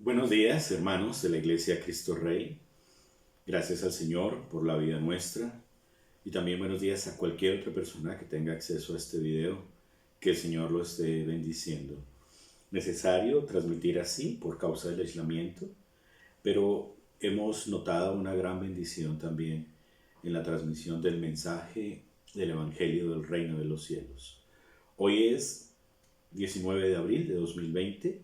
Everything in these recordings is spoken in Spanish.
Buenos días, hermanos de la Iglesia Cristo Rey. Gracias al Señor por la vida nuestra. Y también buenos días a cualquier otra persona que tenga acceso a este video. Que el Señor lo esté bendiciendo. Necesario transmitir así por causa del aislamiento, pero hemos notado una gran bendición también en la transmisión del mensaje del Evangelio del Reino de los Cielos. Hoy es 19 de abril de 2020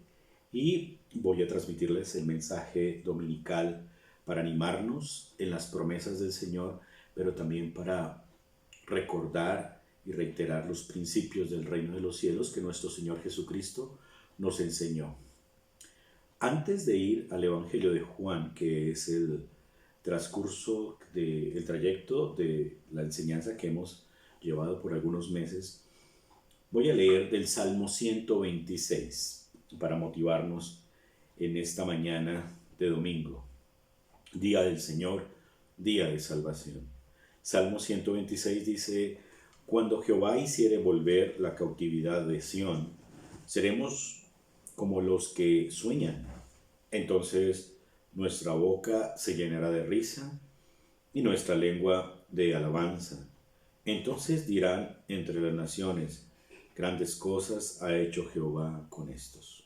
y voy a transmitirles el mensaje dominical para animarnos en las promesas del Señor, pero también para recordar y reiterar los principios del reino de los cielos que nuestro Señor Jesucristo nos enseñó. Antes de ir al Evangelio de Juan, que es el transcurso del trayecto de la enseñanza que hemos llevado por algunos meses, voy a leer del Salmo 126 para motivarnos en esta mañana de domingo, día del Señor, día de salvación. Salmo 126 dice: cuando Jehová hiciere volver la cautividad de Sión, seremos como los que sueñan. Entonces nuestra boca se llenará de risa y nuestra lengua de alabanza. Entonces dirán entre las naciones: grandes cosas ha hecho Jehová con estos.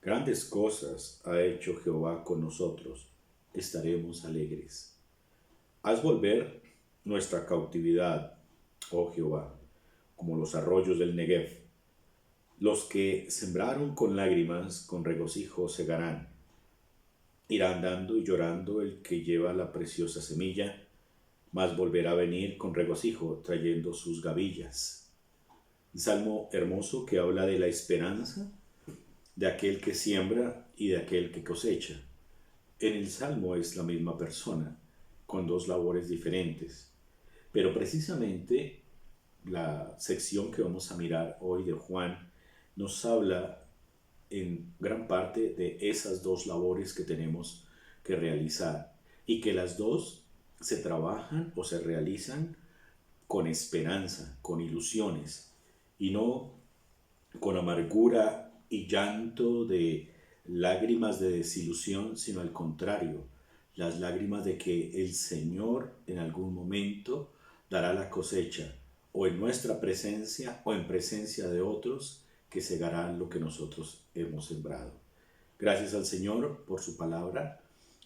Grandes cosas ha hecho Jehová con nosotros, estaremos alegres. Haz volver nuestra cautividad, oh Jehová, como los arroyos del Negev. Los que sembraron con lágrimas, con regocijo segarán. Irá andando y llorando el que lleva la preciosa semilla, mas volverá a venir con regocijo, trayendo sus gavillas. Un salmo hermoso que habla de la esperanza de aquel que siembra y de aquel que cosecha. En el salmo es la misma persona, con dos labores diferentes, pero precisamente la sección que vamos a mirar hoy de Juan nos habla en gran parte de esas dos labores que tenemos que realizar y que las dos se trabajan o se realizan con esperanza, con ilusiones y no con amargura y llanto de lágrimas de desilusión, sino al contrario, las lágrimas de que el Señor en algún momento dará la cosecha, o en nuestra presencia o en presencia de otros que segarán lo que nosotros hemos sembrado. Gracias al Señor por su palabra.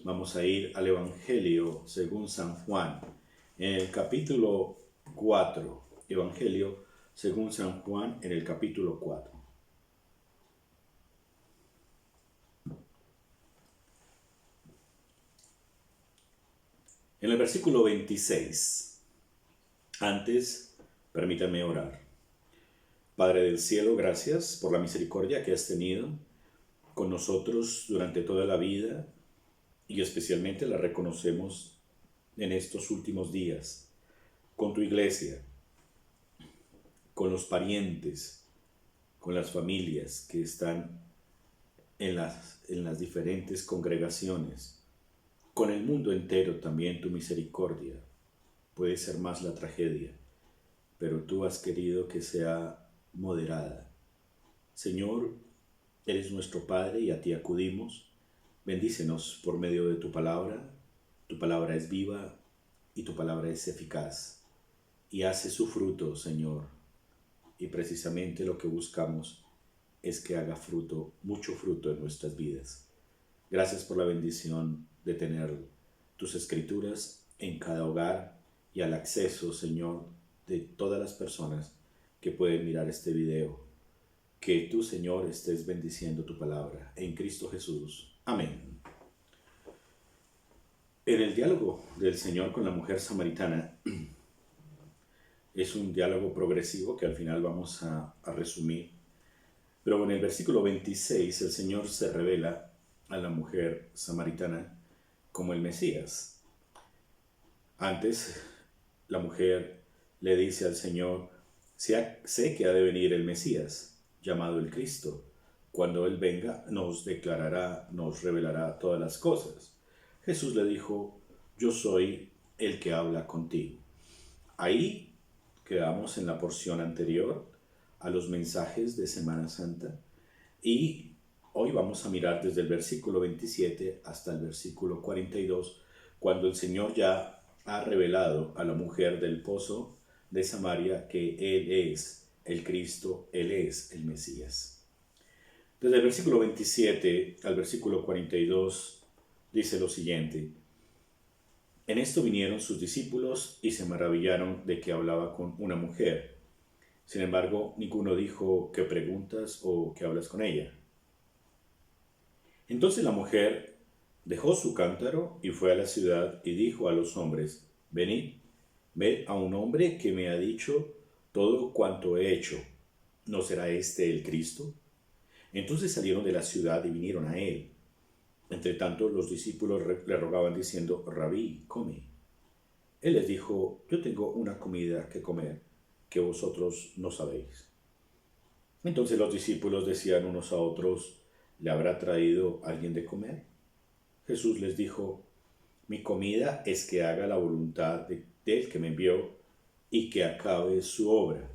Vamos a ir al Evangelio según San Juan, en el capítulo 4. Evangelio según San Juan, en el capítulo 4. En el versículo 26, antes, permítame orar. Padre del cielo, gracias por la misericordia que has tenido con nosotros durante toda la vida y especialmente la reconocemos en estos últimos días, con tu iglesia, con los parientes, con las familias que están en las diferentes congregaciones, con el mundo entero también tu misericordia. Puede ser más la tragedia, pero tú has querido que sea moderada. Señor, eres nuestro Padre y a ti acudimos. Bendícenos por medio de tu palabra. Tu palabra es viva y tu palabra es eficaz y hace su fruto, Señor. Y precisamente lo que buscamos es que haga fruto, mucho fruto en nuestras vidas. Gracias por la bendición de tener tus escrituras en cada hogar y al acceso, Señor, de todas las personas que pueden mirar este video. Que tú, Señor, estés bendiciendo tu palabra. En Cristo Jesús. Amén. En el diálogo del Señor con la mujer samaritana, es un diálogo progresivo que al final vamos a resumir. Pero en el versículo 26 el Señor se revela a la mujer samaritana como el Mesías. Antes, la mujer le dice al Señor: sé que ha de venir el Mesías, llamado el Cristo. Cuando Él venga, nos declarará, nos revelará todas las cosas. Jesús le dijo: yo soy el que habla contigo. Ahí quedamos en la porción anterior a los mensajes de Semana Santa y hoy vamos a mirar desde el versículo 27 hasta el versículo 42, cuando el Señor ya ha revelado a la mujer del pozo de Samaria que Él es el Cristo, Él es el Mesías. Desde el versículo 27 al versículo 42 dice lo siguiente: En esto vinieron sus discípulos y se maravillaron de que hablaba con una mujer. Sin embargo, ninguno dijo: ¿qué preguntas o qué hablas con ella? Entonces la mujer dejó su cántaro y fue a la ciudad y dijo a los hombres: Venid, ved a un hombre que me ha dicho todo cuanto he hecho. ¿No será este el Cristo? Entonces salieron de la ciudad y vinieron a él. Entre tanto, los discípulos le rogaban diciendo: Rabí, come. Él les dijo: Yo tengo una comida que comer que vosotros no sabéis. Entonces los discípulos decían unos a otros: ¿le habrá traído alguien de comer? Jesús les dijo: Mi comida es que haga la voluntad del que me envió y que acabe su obra.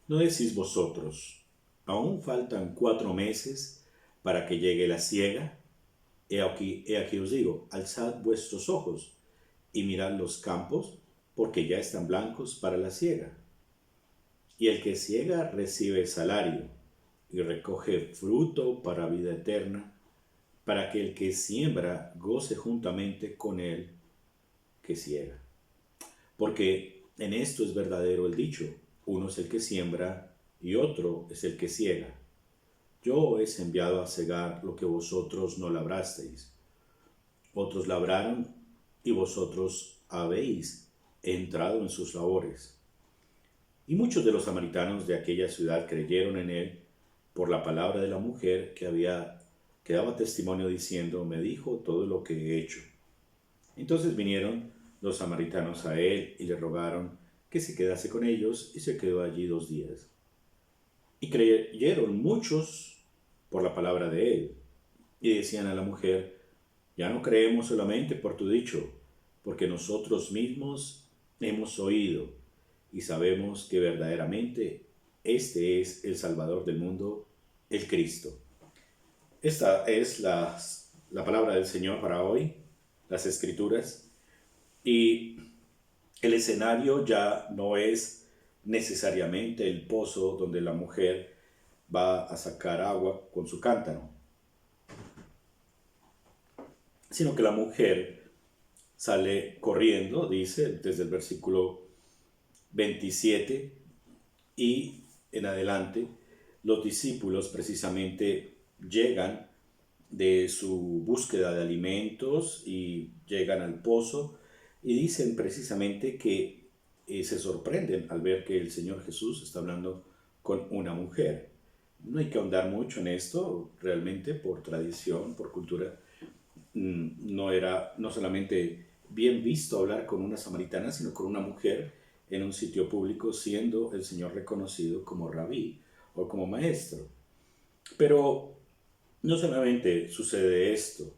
¿No decís vosotros: aún faltan 4 meses para que llegue la siega? He aquí os digo: alzad vuestros ojos y mirad los campos, porque ya están blancos para la siega. Y el que siega recibe salario y recoge fruto para vida eterna, para que el que siembra goce juntamente con él que siega. Porque en esto es verdadero el dicho: uno es el que siembra y otro es el que siega. Yo os he enviado a segar lo que vosotros no labrasteis. Otros labraron y vosotros habéis entrado en sus labores. Y muchos de los samaritanos de aquella ciudad creyeron en él por la palabra de la mujer que daba testimonio diciendo: me dijo todo lo que he hecho. Entonces vinieron los samaritanos a él y le rogaron que se quedase con ellos, y se quedó allí 2 días. Y creyeron muchos por la palabra de él, y decían a la mujer: ya no creemos solamente por tu dicho, porque nosotros mismos hemos oído y sabemos que verdaderamente este es el Salvador del mundo, el Cristo. Esta es la palabra del Señor para hoy, las Escrituras, y el escenario ya no es necesariamente el pozo donde la mujer va a sacar agua con su cántaro, sino que la mujer sale corriendo, dice desde el versículo 27 y en adelante. Los discípulos precisamente llegan de su búsqueda de alimentos y llegan al pozo y dicen precisamente que se sorprenden al ver que el Señor Jesús está hablando con una mujer. No hay que ahondar mucho en esto, realmente por tradición, por cultura. No era no solamente bien visto hablar con una samaritana, sino con una mujer en un sitio público, siendo el Señor reconocido como rabí o como maestro. Pero no solamente sucede esto,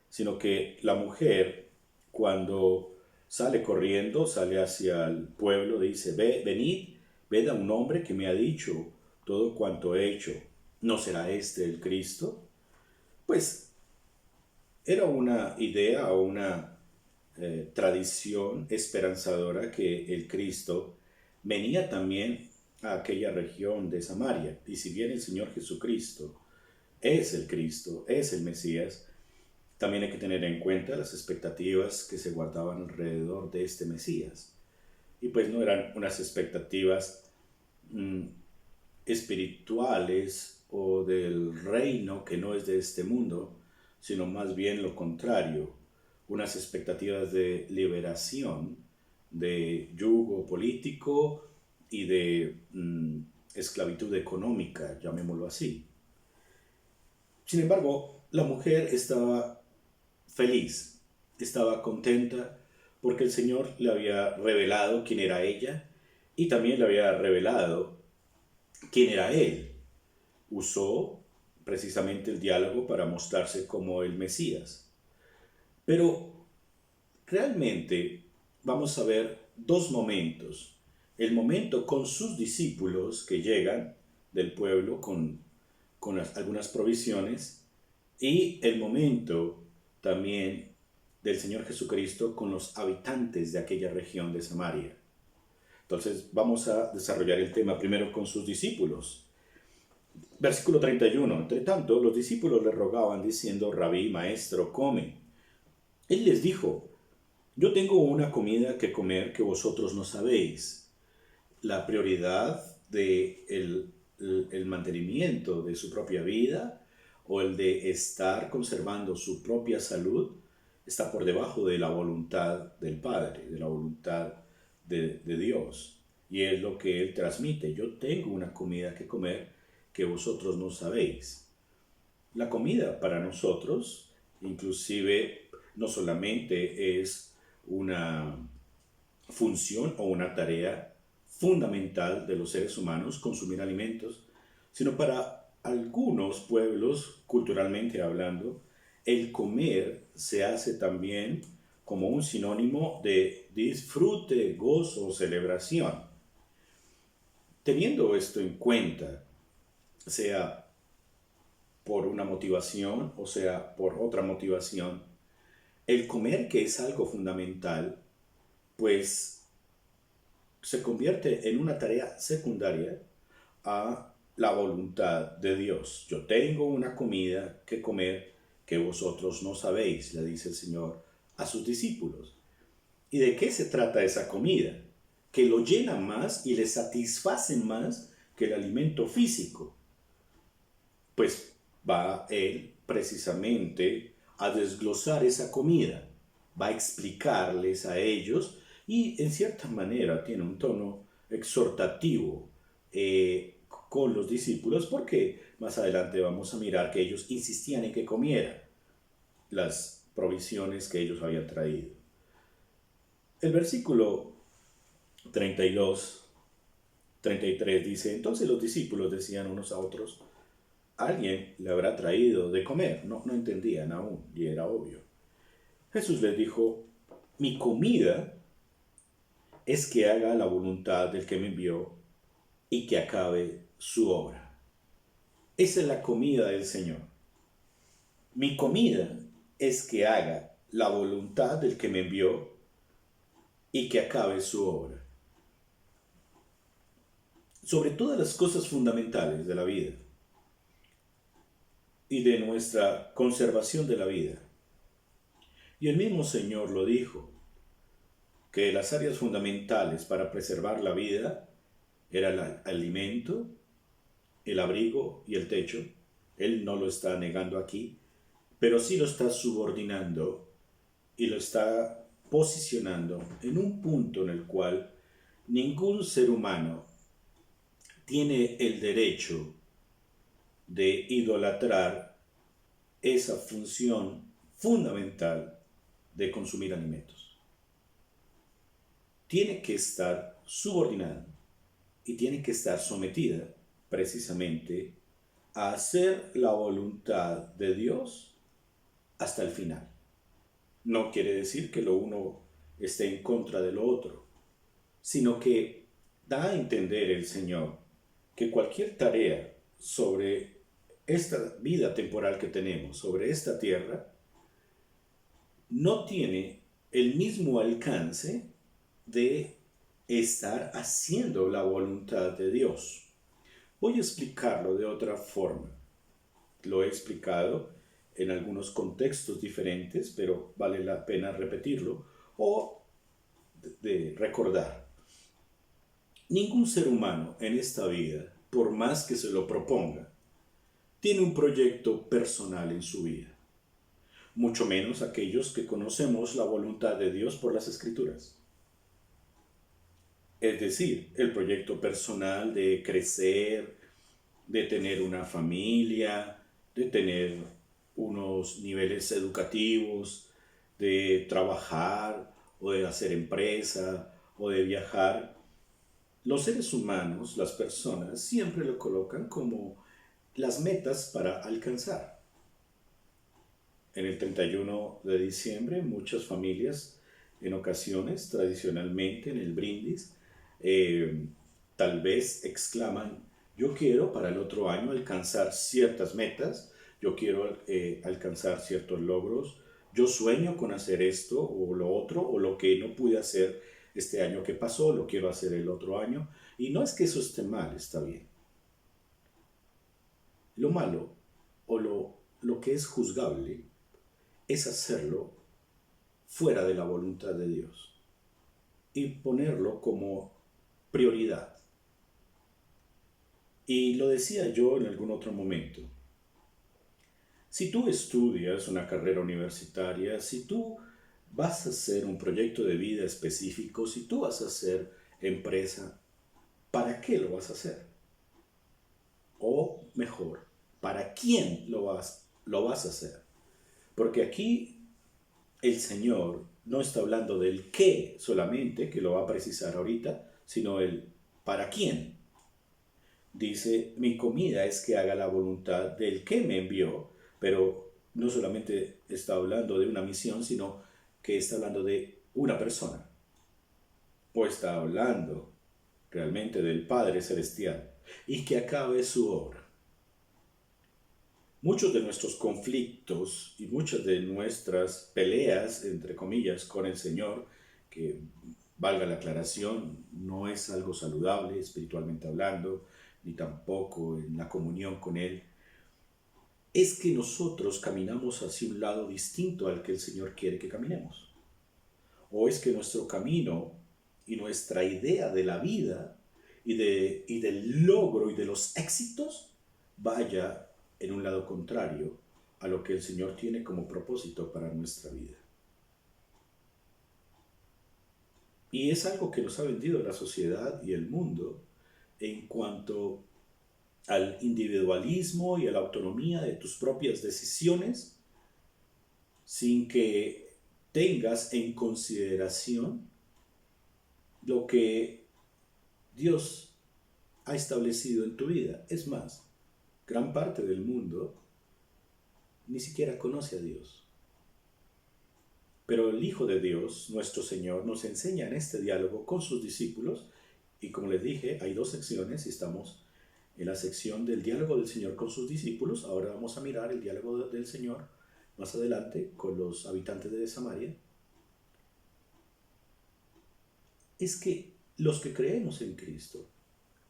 sino que la mujer, cuando sale corriendo, sale hacia el pueblo, dice: venid, ved a un hombre que me ha dicho todo cuanto he hecho. ¿No será este el Cristo? Pues era una idea o una tradición esperanzadora que el Cristo venía también a aquella región de Samaria. Y si bien el Señor Jesucristo es el Cristo, es el Mesías, también hay que tener en cuenta las expectativas que se guardaban alrededor de este Mesías. Y pues no eran unas expectativas espirituales o del reino que no es de este mundo, sino más bien lo contrario, unas expectativas de liberación, de yugo político y de esclavitud económica, llamémoslo así. Sin embargo, la mujer estaba feliz, estaba contenta porque el Señor le había revelado quién era ella y también le había revelado quién era Él. Usó precisamente el diálogo para mostrarse como el Mesías. Pero realmente vamos a ver 2 momentos. El momento con sus discípulos que llegan del pueblo con con algunas provisiones, y el momento también del Señor Jesucristo con los habitantes de aquella región de Samaria. Entonces vamos a desarrollar el tema primero con sus discípulos. Versículo 31. Entre tanto, los discípulos le rogaban diciendo: Rabí, maestro, come. Él les dijo: yo tengo una comida que comer que vosotros no sabéis. La prioridad de el mantenimiento de su propia vida o el de estar conservando su propia salud está por debajo de la voluntad del Padre, de la voluntad de Dios. Y es lo que Él transmite: yo tengo una comida que comer que vosotros no sabéis. La comida para nosotros, inclusive, no solamente es una función o una tarea fundamental de los seres humanos consumir alimentos, sino para algunos pueblos, culturalmente hablando, el comer se hace también como un sinónimo de disfrute, gozo, celebración. Teniendo esto en cuenta, sea por una motivación o sea por otra motivación, el comer, que es algo fundamental, pues se convierte en una tarea secundaria a la voluntad de Dios. Yo tengo una comida que comer que vosotros no sabéis, le dice el Señor a sus discípulos. ¿Y de qué se trata esa comida? Que lo llena más y le satisface más que el alimento físico. Pues va Él precisamente a desglosar esa comida, va a explicarles a ellos, y en cierta manera tiene un tono exhortativo con los discípulos, porque más adelante vamos a mirar que ellos insistían en que comiera las provisiones que ellos habían traído. El versículo 32, 33 dice: entonces los discípulos decían unos a otros: alguien le habrá traído de comer. No entendían aún, y era obvio. Jesús les dijo: mi comida es que haga la voluntad del que me envió y que acabe su obra. Esa es la comida del Señor. Mi comida es que haga la voluntad del que me envió y que acabe su obra. Sobre todas las cosas fundamentales de la vida y de nuestra conservación de la vida. Y el mismo Señor lo dijo, que las áreas fundamentales para preservar la vida era el alimento, el abrigo y el techo. Él no lo está negando aquí, pero sí lo está subordinando y lo está posicionando en un punto en el cual ningún ser humano tiene el derecho de idolatrar esa función fundamental de consumir alimentos. Tiene que estar subordinada y tiene que estar sometida precisamente a hacer la voluntad de Dios hasta el final. No quiere decir que lo uno esté en contra de lo otro, sino que da a entender el Señor que cualquier tarea sobre esta vida temporal que tenemos, sobre esta tierra, no tiene el mismo alcance de estar haciendo la voluntad de Dios. Voy a explicarlo de otra forma. Lo he explicado en algunos contextos diferentes, pero vale la pena repetirlo o de recordar. Ningún ser humano en esta vida, por más que se lo proponga, tiene un proyecto personal en su vida. Mucho menos aquellos que conocemos la voluntad de Dios por las Escrituras. Es decir, el proyecto personal de crecer, de tener una familia, de tener unos niveles educativos, de trabajar o de hacer empresa o de viajar. Los seres humanos, las personas, siempre lo colocan como las metas para alcanzar. En el 31 de diciembre, muchas familias, en ocasiones, tradicionalmente en el brindis, tal vez exclaman: Yo quiero para el otro año alcanzar ciertas metas, yo quiero alcanzar ciertos logros, yo sueño con hacer esto o lo otro, o lo que no pude hacer este año que pasó, lo quiero hacer el otro año. Y no es que eso esté mal, está bien. Lo malo o lo que es juzgable es hacerlo fuera de la voluntad de Dios y ponerlo como prioridad. Y lo decía yo en algún otro momento. Si tú estudias una carrera universitaria, si tú vas a hacer un proyecto de vida específico, si tú vas a hacer empresa, ¿para qué lo vas a hacer? O mejor, ¿para quién lo vas a hacer? Porque aquí el Señor no está hablando del qué solamente, que lo va a precisar ahorita, sino el para quién. Dice, mi comida es que haga la voluntad del que me envió, pero no solamente está hablando de una misión, sino que está hablando de una persona. O está hablando realmente del Padre Celestial y que acabe su obra. Muchos de nuestros conflictos y muchas de nuestras peleas, entre comillas, con el Señor, que valga la aclaración, no es algo saludable espiritualmente hablando, ni tampoco en la comunión con Él, es que nosotros caminamos hacia un lado distinto al que el Señor quiere que caminemos. O es que nuestro camino y nuestra idea de la vida y del logro y de los éxitos vaya en un lado contrario a lo que el Señor tiene como propósito para nuestra vida. Y es algo que nos ha vendido la sociedad y el mundo en cuanto al individualismo y a la autonomía de tus propias decisiones, sin que tengas en consideración lo que Dios ha establecido en tu vida. Es más, gran parte del mundo ni siquiera conoce a Dios. Pero el Hijo de Dios, nuestro Señor, nos enseña en este diálogo con sus discípulos, y como les dije, hay dos secciones y estamos en la sección del diálogo del Señor con sus discípulos. Ahora vamos a mirar el diálogo del Señor más adelante con los habitantes de Samaria. Es que los que creemos en Cristo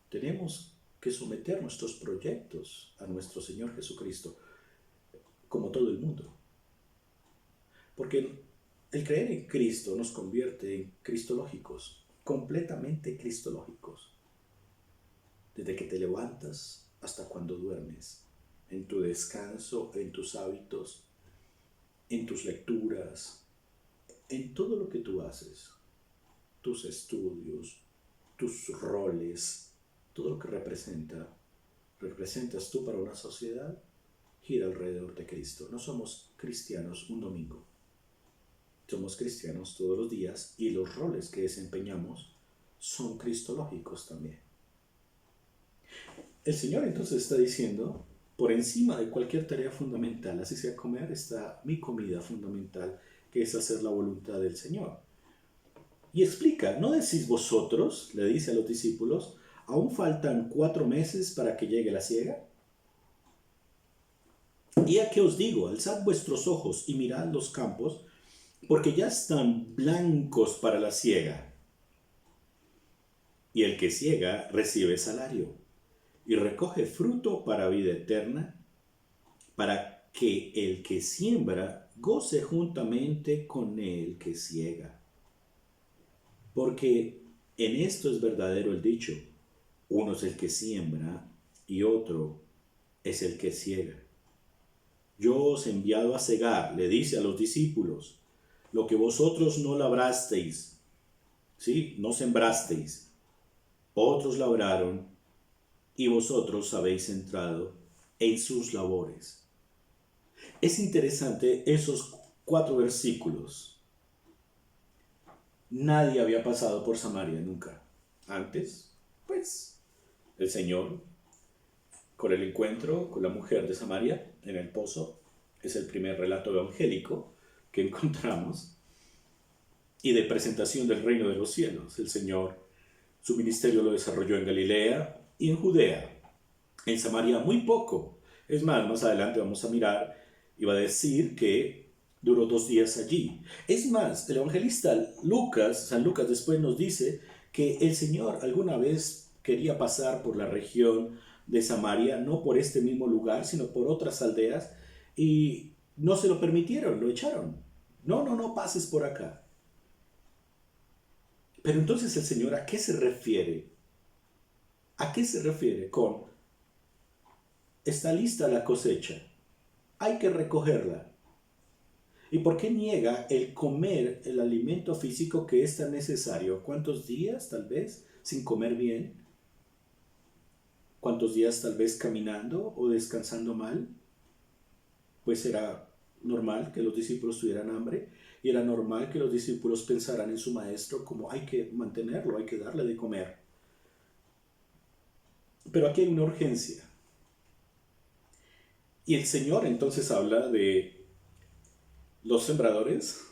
tenemos que someter nuestros proyectos a nuestro Señor Jesucristo, como todo el mundo. Porque el creer en Cristo nos convierte en cristológicos, completamente cristológicos. Desde que te levantas hasta cuando duermes, en tu descanso, en tus hábitos, en tus lecturas, en todo lo que tú haces, tus estudios, tus roles, todo lo que representas tú para una sociedad, gira alrededor de Cristo. No somos cristianos un domingo, somos cristianos todos los días, y los roles que desempeñamos son cristológicos también. El Señor entonces está diciendo, por encima de cualquier tarea fundamental, así sea comer, está mi comida fundamental, que es hacer la voluntad del Señor. Y explica, ¿no decís vosotros, le dice a los discípulos, aún faltan 4 meses para que llegue la siega? Y aquí os digo, alzad vuestros ojos y mirad los campos, porque ya están blancos para la siega. Y el que siega recibe salario y recoge fruto para vida eterna, para que el que siembra goce juntamente con el que siega. Porque en esto es verdadero el dicho, uno es el que siembra y otro es el que siega. Yo os he enviado a segar, le dice a los discípulos, lo que vosotros no labrasteis, ¿sí? No sembrasteis, otros labraron y vosotros habéis entrado en sus labores. Es interesante esos 4 versículos. Nadie había pasado por Samaria nunca. Antes, pues, el Señor, con el encuentro con la mujer de Samaria en el pozo, es el primer relato evangélico que encontramos, y de presentación del reino de los cielos. El Señor, su ministerio lo desarrolló en Galilea y en Judea. En Samaria muy poco. Es más adelante vamos a mirar y va a decir que duró 2 días allí. Es más, el evangelista Lucas, San Lucas después nos dice que el Señor alguna vez quería pasar por la región de Samaria, no por este mismo lugar, sino por otras aldeas, y no se lo permitieron, lo echaron. No pases por acá. Pero entonces el Señor, ¿a qué se refiere? ¿A qué se refiere con está lista la cosecha? Hay que recogerla. ¿Y por qué niega el comer el alimento físico que es tan necesario? ¿Cuántos días tal vez sin comer bien? ¿Cuántos días tal vez caminando o descansando mal? Pues era normal que los discípulos tuvieran hambre y era normal que los discípulos pensaran en su maestro como hay que mantenerlo, hay que darle de comer. Pero aquí hay una urgencia. Y el Señor entonces habla de los sembradores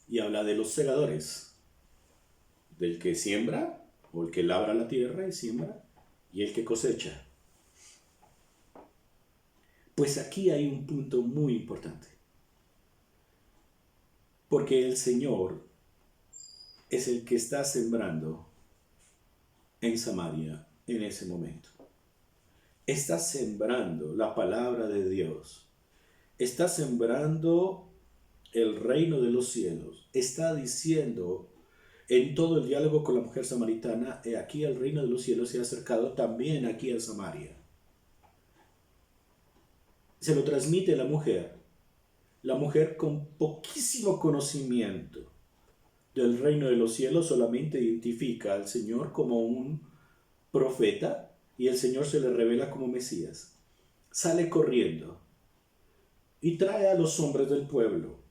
y habla de los segadores, del que siembra o el que labra la tierra y siembra y el que cosecha. Pues aquí hay un punto muy importante, porque el Señor es el que está sembrando en Samaria en ese momento. Está sembrando la palabra de Dios, está sembrando el reino de los cielos, está diciendo en todo el diálogo con la mujer samaritana, aquí el reino de los cielos se ha acercado también aquí a Samaria. Se lo transmite la mujer con poquísimo conocimiento del reino de los cielos solamente identifica al Señor como un profeta y el Señor se le revela como Mesías. Sale corriendo y trae a los hombres del pueblo.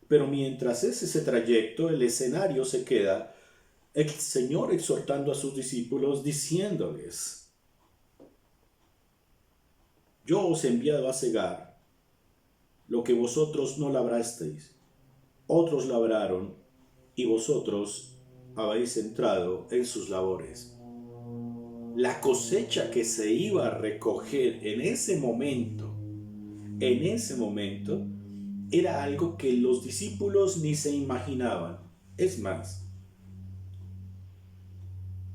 Pero mientras es ese trayecto, el escenario se queda el Señor exhortando a sus discípulos diciéndoles: yo os he enviado a cegar lo que vosotros no labrasteis, otros labraron y vosotros habéis entrado en sus labores. La cosecha que se iba a recoger en ese momento, era algo que los discípulos ni se imaginaban. Es más,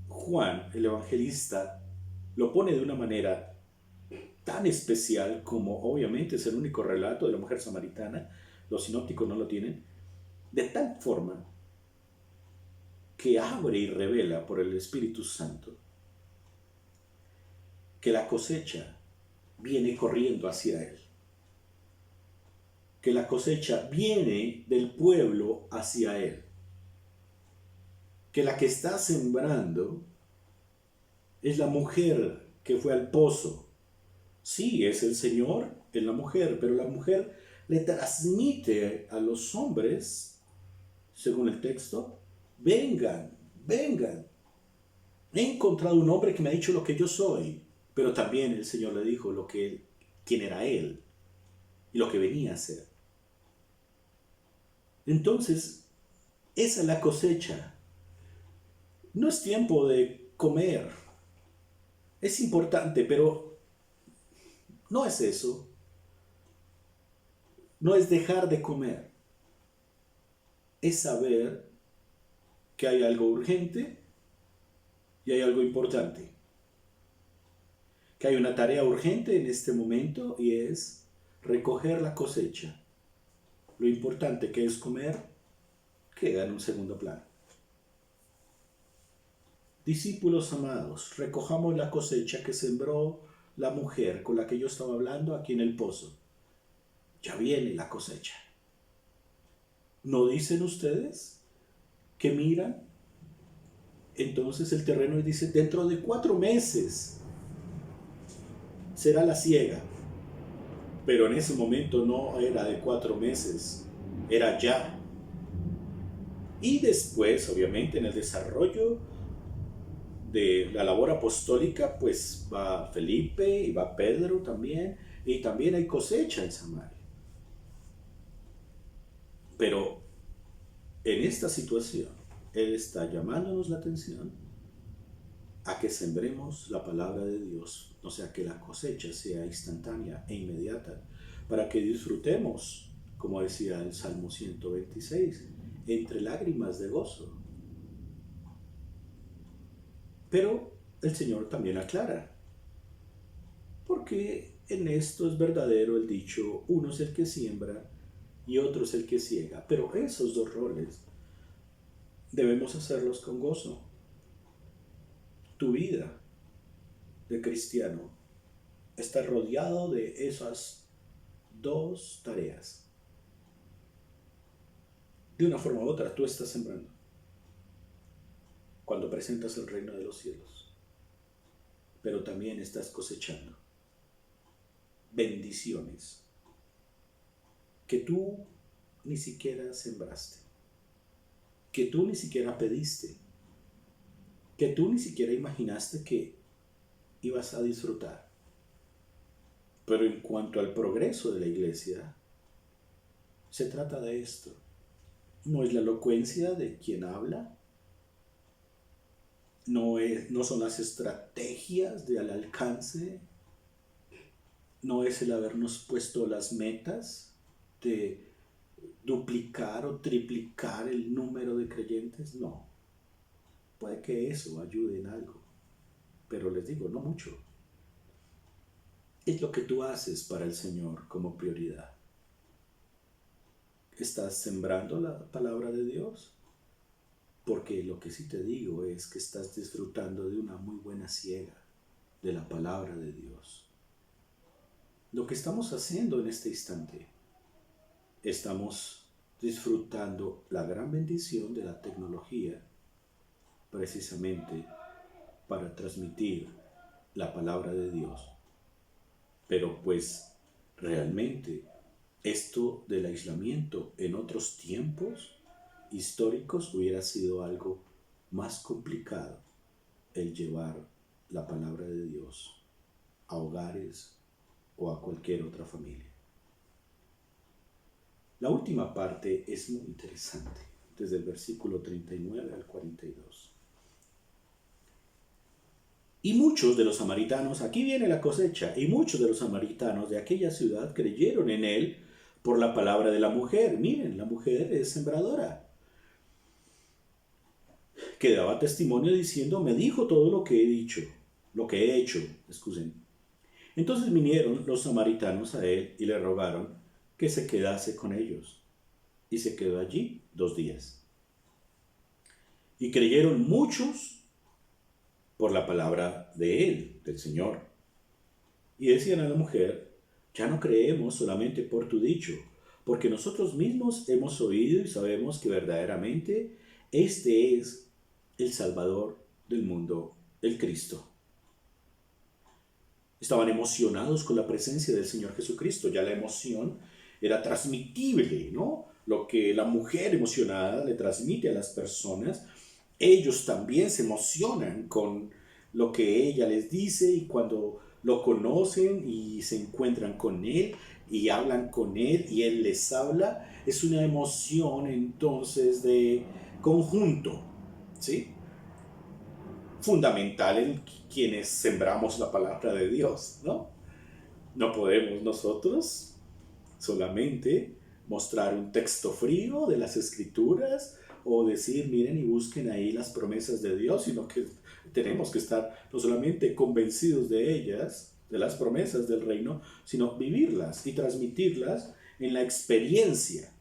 Juan, el evangelista, lo pone de una manera tan especial como obviamente es el único relato de la mujer samaritana, los sinópticos no lo tienen, de tal forma que abre y revela por el Espíritu Santo que la cosecha viene corriendo hacia él, que la cosecha viene del pueblo hacia él, que la que está sembrando es la mujer que fue al pozo. Sí, es el Señor en la mujer, pero la mujer le transmite a los hombres, según el texto, vengan, he encontrado un hombre que me ha dicho lo que yo soy, pero también el Señor le dijo quién era él y lo que venía a hacer. Entonces, esa es la cosecha. No es tiempo de comer. Es importante, pero no es eso. No es dejar de comer. Es saber que hay algo urgente y hay algo importante. Que hay una tarea urgente en este momento y es recoger la cosecha. Lo importante que es comer queda en un segundo plano. Discípulos amados, recojamos la cosecha que sembró la mujer con la que yo estaba hablando aquí en el pozo. Ya viene la cosecha. ¿No dicen ustedes que miran entonces el terreno y dice, dentro de 4 meses será la siega? Pero en ese momento no era de 4 meses, era ya. Y después, obviamente, en el desarrollo de la labor apostólica, pues va Felipe y va Pedro también, y también hay cosecha en Samaria. Pero en esta situación, Él está llamándonos la atención a que sembremos la palabra de Dios no sea que la cosecha sea instantánea e inmediata, para que disfrutemos, como decía el Salmo 126, entre lágrimas de gozo. Pero el Señor también aclara, porque en esto es verdadero el dicho, uno es el que siembra y otro es el que ciega, pero esos dos roles debemos hacerlos con gozo. Tu vida de cristiano está rodeado de esas dos tareas. De una forma u otra, tú estás sembrando cuando presentas el reino de los cielos, pero también estás cosechando bendiciones que tú ni siquiera sembraste, que tú ni siquiera pediste, que tú ni siquiera imaginaste que ibas a disfrutar. Pero en cuanto al progreso de la iglesia, se trata de esto. No es la elocuencia de quien habla, no son las estrategias de al alcance, no es el habernos puesto las metas de duplicar o triplicar el número de creyentes, no. Puede que eso ayude en algo, pero les digo, no mucho. Es lo que tú haces para el Señor como prioridad. ¿Estás sembrando la palabra de Dios? Porque lo que sí te digo es que estás disfrutando de una muy buena siega de la palabra de Dios. Lo que estamos haciendo en este instante, estamos disfrutando la gran bendición de la tecnología precisamente para transmitir la palabra de Dios. Pero pues realmente esto del aislamiento en otros tiempos históricos hubiera sido algo más complicado, el llevar la palabra de Dios a hogares o a cualquier otra familia. La última parte es muy interesante, desde el versículo 39 al 42. Y muchos de los samaritanos, aquí viene la cosecha, y muchos de los samaritanos de aquella ciudad creyeron en él por la palabra de la mujer. Miren, la mujer es sembradora, que daba testimonio diciendo, me dijo todo lo que he dicho, lo que he hecho, excusen. Entonces vinieron los samaritanos a él y le rogaron que se quedase con ellos. Y se quedó allí 2 días. Y creyeron muchos por la palabra de él, del Señor. Y decían a la mujer, ya no creemos solamente por tu dicho, porque nosotros mismos hemos oído y sabemos que verdaderamente este es el Salvador del mundo, el Cristo. Estaban emocionados con la presencia del Señor Jesucristo. Ya la emoción era transmitible, ¿no? Lo que la mujer emocionada le transmite a las personas, ellos también se emocionan con lo que ella les dice, y cuando lo conocen y se encuentran con él y hablan con él y él les habla, es una emoción entonces de conjunto, ¿sí? Fundamental en quienes sembramos la palabra de Dios, ¿no? No podemos nosotros solamente mostrar un texto frío de las Escrituras o decir, miren y busquen ahí las promesas de Dios, sino que tenemos que estar no solamente convencidos de ellas, de las promesas del reino, sino vivirlas y transmitirlas en la experiencia,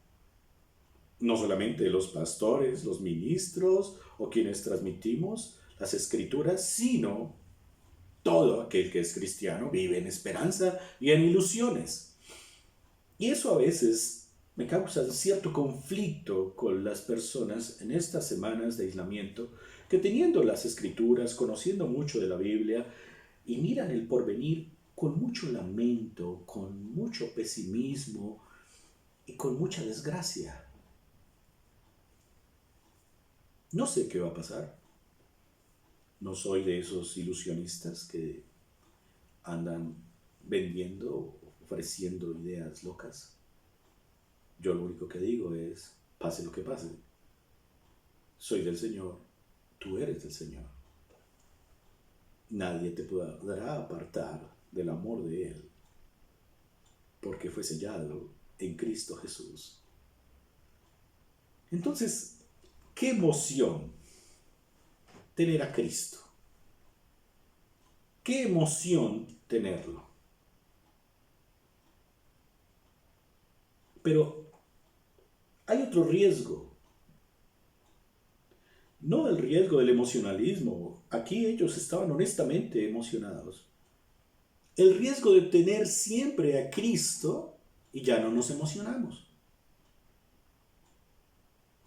no solamente de los pastores, los ministros o quienes transmitimos las Escrituras, sino todo aquel que es cristiano vive en esperanza y en ilusiones. Y eso a veces me causa cierto conflicto con las personas en estas semanas de aislamiento, que teniendo las Escrituras, conociendo mucho de la Biblia, y miran el porvenir con mucho lamento, con mucho pesimismo y con mucha desgracia. No sé qué va a pasar. No soy de esos ilusionistas que andan vendiendo, ofreciendo ideas locas. Yo lo único que digo es, pase lo que pase, soy del Señor, tú eres del Señor. nadie te podrá apartar del amor de Él, porque fue sellado en Cristo Jesús. Entonces, qué emoción tener a Cristo. Qué emoción tenerlo. Pero hay otro riesgo. No el riesgo del emocionalismo. Aquí ellos estaban honestamente emocionados. El riesgo de tener siempre a Cristo y ya no nos emocionamos.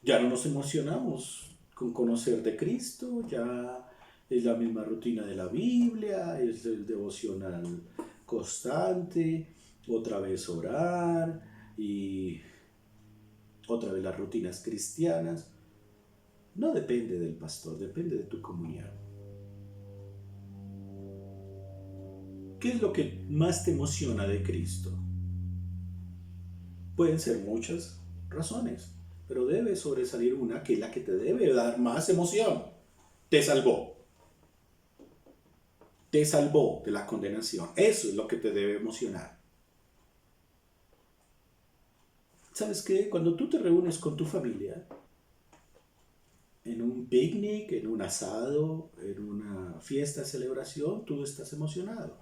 Ya no nos emocionamos con conocer de Cristo, ya es la misma rutina de la Biblia, es el devocional constante, otra vez orar y otra vez las rutinas cristianas. No depende del pastor, depende de tu comunión. ¿Qué es lo que más te emociona de Cristo? Pueden ser muchas razones, pero debe sobresalir una que es la que te debe dar más emoción. Te salvó. Te salvó de la condenación. Eso es lo que te debe emocionar. ¿Sabes qué? Cuando tú te reúnes con tu familia, en un picnic, en un asado, en una fiesta, celebración, tú estás emocionado.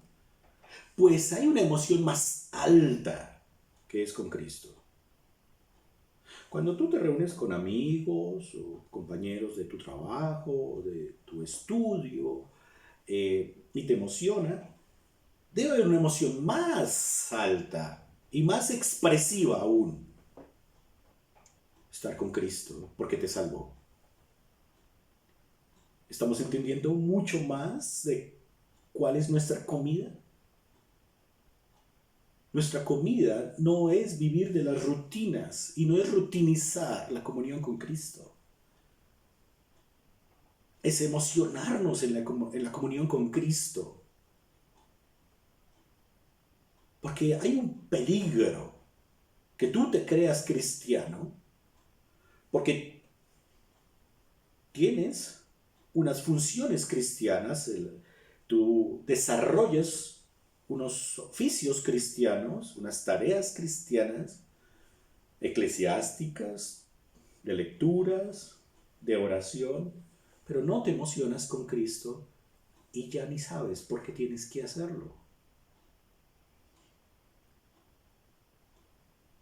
Pues hay una emoción más alta que es con Cristo. Cuando tú te reúnes con amigos o compañeros de tu trabajo o de tu estudio y te emociona, debe haber una emoción más alta y más expresiva aún. Estar con Cristo porque te salvó. Estamos entendiendo mucho más de cuál es nuestra comida. Nuestra comida no es vivir de las rutinas y no es rutinizar la comunión con Cristo. Es emocionarnos en la comunión con Cristo. Porque hay un peligro que tú te creas cristiano porque tienes unas funciones cristianas, tú desarrollas unos oficios cristianos, unas tareas cristianas, eclesiásticas, de lecturas, de oración, pero no te emocionas con Cristo y ya ni sabes por qué tienes que hacerlo.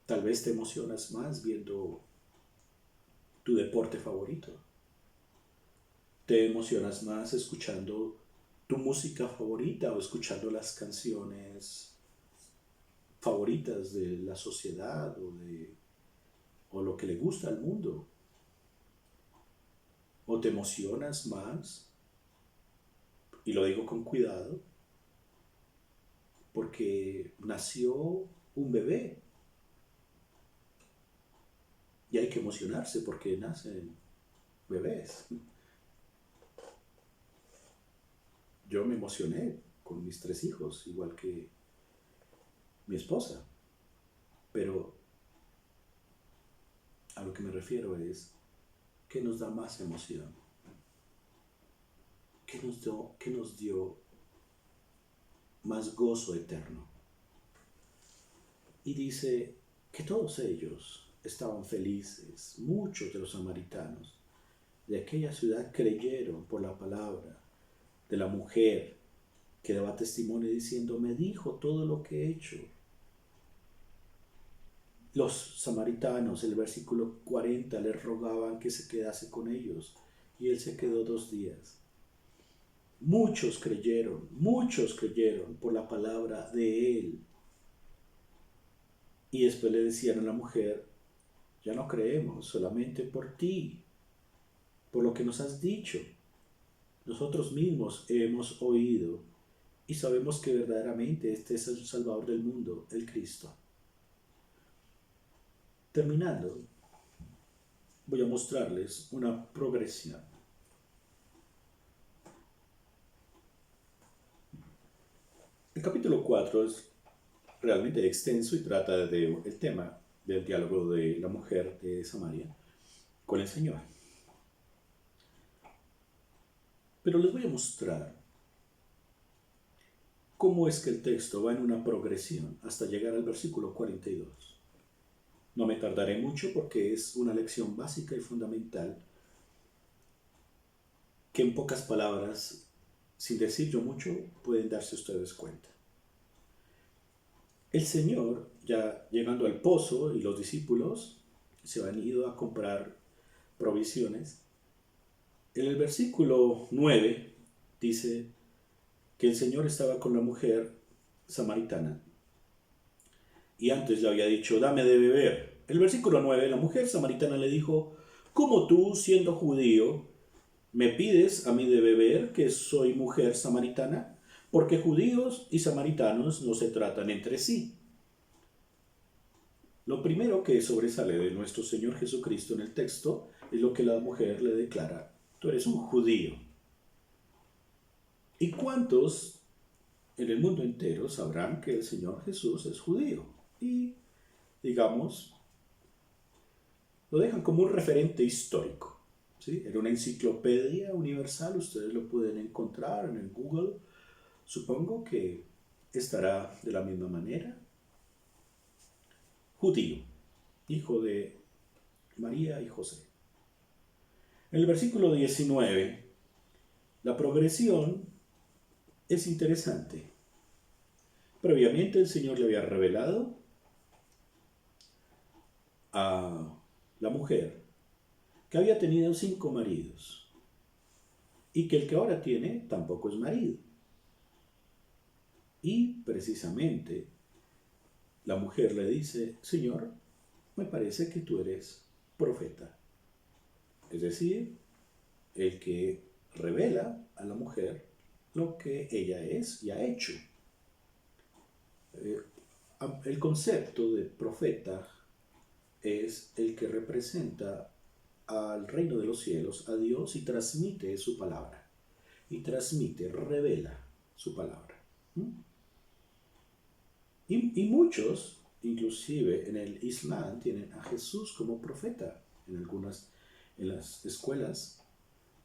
Tal vez te emocionas más viendo tu deporte favorito. Te emocionas más escuchando tu música favorita o escuchando las canciones favoritas de la sociedad o lo que le gusta al mundo. O te emocionas más, y lo digo con cuidado, porque nació un bebé. Y hay que emocionarse porque nacen bebés. Yo me emocioné con mis 3 hijos, igual que mi esposa. Pero a lo que me refiero es, ¿qué nos da más emoción? ¿Qué nos dio más gozo eterno? Y dice que todos ellos estaban felices, muchos de los samaritanos de aquella ciudad creyeron por la palabra de la mujer que daba testimonio diciendo, me dijo todo lo que he hecho. Los samaritanos, el versículo 40, les rogaban que se quedase con ellos y él se quedó 2 días. Muchos creyeron por la palabra de él. Y después le decían a la mujer, ya no creemos, solamente por ti, por lo que nos has dicho. Nosotros mismos hemos oído y sabemos que verdaderamente este es el Salvador del mundo, el Cristo. Terminando, voy a mostrarles una progresión. El capítulo 4 es realmente extenso y trata del tema del diálogo de la mujer de Samaria con el Señor. Pero les voy a mostrar cómo es que el texto va en una progresión hasta llegar al versículo 42. No me tardaré mucho porque es una lección básica y fundamental que en pocas palabras, sin decir yo mucho, pueden darse ustedes cuenta. El Señor, ya llegando al pozo, y los discípulos se han ido a comprar provisiones. En el versículo 9 dice que el Señor estaba con la mujer samaritana y antes le había dicho, dame de beber. El versículo 9, la mujer samaritana le dijo, ¿cómo tú, siendo judío, me pides a mí de beber, que soy mujer samaritana? Porque judíos y samaritanos no se tratan entre sí. Lo primero que sobresale de nuestro Señor Jesucristo en el texto es lo que la mujer le declara, tú eres un judío. ¿Y cuántos en el mundo entero sabrán que el Señor Jesús es judío? Y, digamos, lo dejan como un referente histórico. ¿Sí? Era una enciclopedia universal, ustedes lo pueden encontrar en el Google. Supongo que estará de la misma manera. Judío, hijo de María y José. En el versículo 19, la progresión es interesante. Previamente el Señor le había revelado a la mujer que había tenido 5 maridos y que el que ahora tiene tampoco es marido. Y precisamente la mujer le dice, Señor, me parece que tú eres profeta. Es decir, el que revela a la mujer lo que ella es y ha hecho. El concepto de profeta es el que representa al reino de los cielos, a Dios, y transmite su palabra. Y transmite, revela su palabra. Y muchos, inclusive en el Islam, tienen a Jesús como profeta. En las escuelas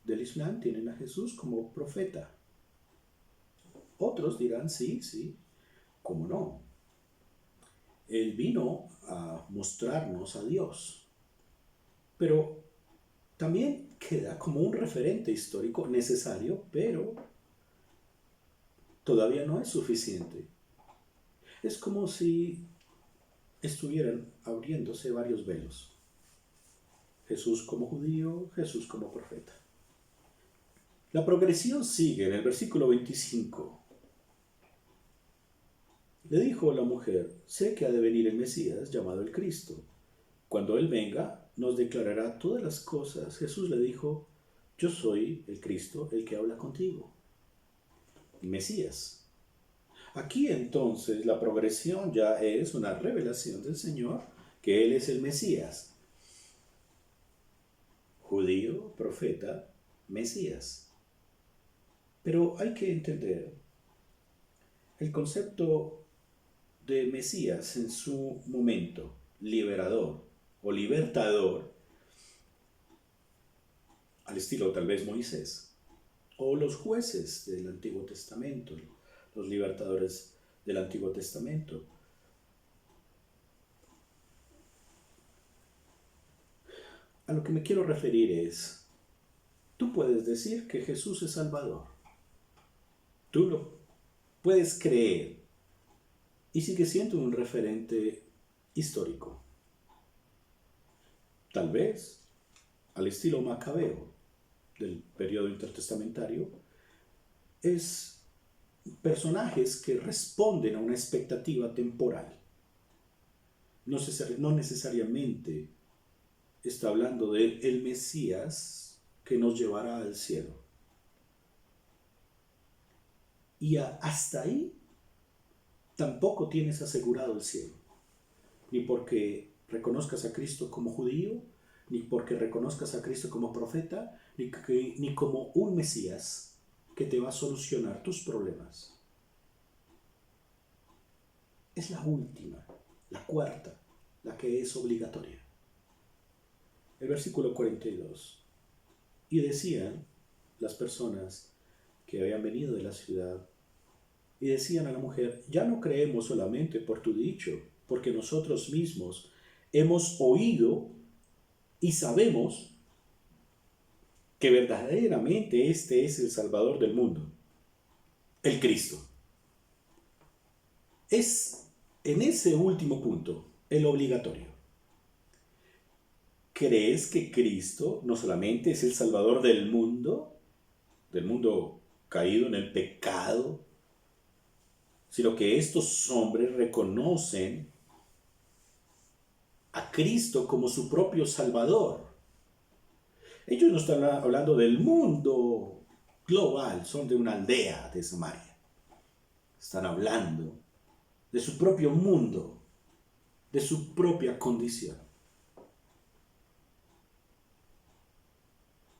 del Islam tienen a Jesús como profeta. Otros dirán, sí, ¿cómo no? Él vino a mostrarnos a Dios. Pero también queda como un referente histórico necesario, pero todavía no es suficiente. Es como si estuvieran abriéndose varios velos. Jesús como judío, Jesús como profeta. La progresión sigue en el versículo 25. Le dijo la mujer, sé que ha de venir el Mesías, llamado el Cristo. Cuando Él venga, nos declarará todas las cosas. Jesús le dijo, yo soy el Cristo, el que habla contigo. Mesías. Aquí entonces la progresión ya es una revelación del Señor, que Él es el Mesías. Judío, profeta, Mesías. Pero hay que entender el concepto de Mesías en su momento, liberador o libertador, al estilo tal vez Moisés, o los jueces del Antiguo Testamento, los libertadores del Antiguo Testamento. A lo que me quiero referir es, tú puedes decir que Jesús es Salvador, tú lo puedes creer y sigue siendo un referente histórico. Tal vez al estilo macabeo del periodo intertestamentario, es personajes que responden a una expectativa temporal. No necesariamente está hablando de el Mesías que nos llevará al cielo. Y hasta ahí tampoco tienes asegurado el cielo. Ni porque reconozcas a Cristo como judío, ni porque reconozcas a Cristo como profeta, ni como un Mesías que te va a solucionar tus problemas. Es la última, la cuarta, la que es obligatoria. El versículo 42. Y decían las personas que habían venido de la ciudad, y decían a la mujer, ya no creemos solamente por tu dicho, porque nosotros mismos hemos oído y sabemos que verdaderamente este es el Salvador del mundo, el Cristo. Es en ese último punto, el obligatorio. ¿Crees que Cristo no solamente es el Salvador del mundo caído en el pecado, sino que estos hombres reconocen a Cristo como su propio Salvador? Ellos no están hablando del mundo global, son de una aldea de Samaria. Están hablando de su propio mundo, de su propia condición.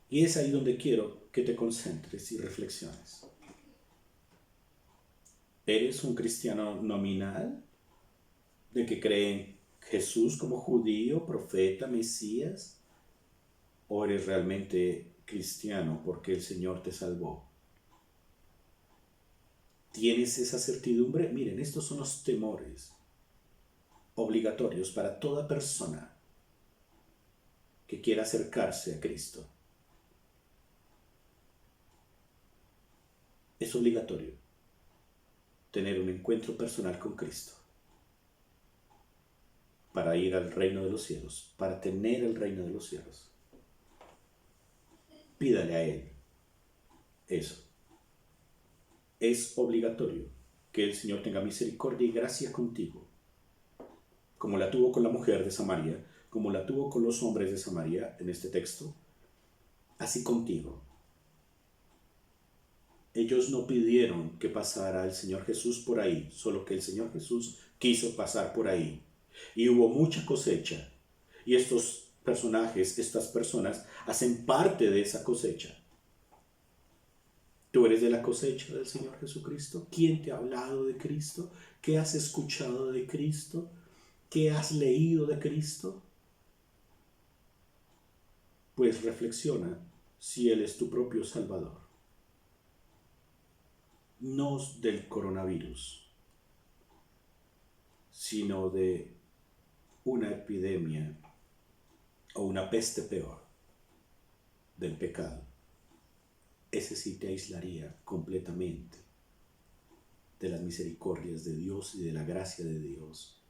Y es ahí donde quiero que te concentres y reflexiones. ¿Eres un cristiano nominal? ¿De que cree en Jesús como judío, profeta, Mesías? ¿O eres realmente cristiano porque el Señor te salvó? ¿Tienes esa certidumbre? Miren, estos son los temores obligatorios para toda persona que quiera acercarse a Cristo. Es obligatorio tener un encuentro personal con Cristo para ir al reino de los cielos, para tener el reino de los cielos. Pídale a Él eso. Es obligatorio que el Señor tenga misericordia y gracia contigo, como la tuvo con la mujer de Samaria, como la tuvo con los hombres de Samaria en este texto, así contigo. Ellos no pidieron que pasara el Señor Jesús por ahí, solo que el Señor Jesús quiso pasar por ahí. Y hubo mucha cosecha. Y estos personajes, estas personas, hacen parte de esa cosecha. ¿Tú eres de la cosecha del Señor Jesucristo? ¿Quién te ha hablado de Cristo? ¿Qué has escuchado de Cristo? ¿Qué has leído de Cristo? Pues reflexiona si Él es tu propio Salvador. No del coronavirus, sino de una epidemia o una peste peor, del pecado. Ese sí te aislaría completamente de las misericordias de Dios y de la gracia de Dios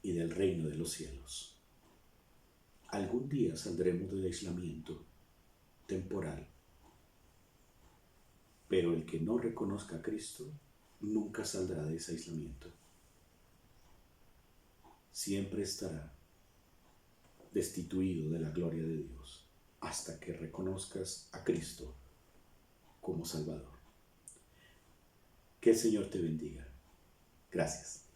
y del reino de los cielos. Algún día saldremos del aislamiento temporal, pero el que no reconozca a Cristo nunca saldrá de ese aislamiento. Siempre estará destituido de la gloria de Dios hasta que reconozcas a Cristo como Salvador. Que el Señor te bendiga. Gracias.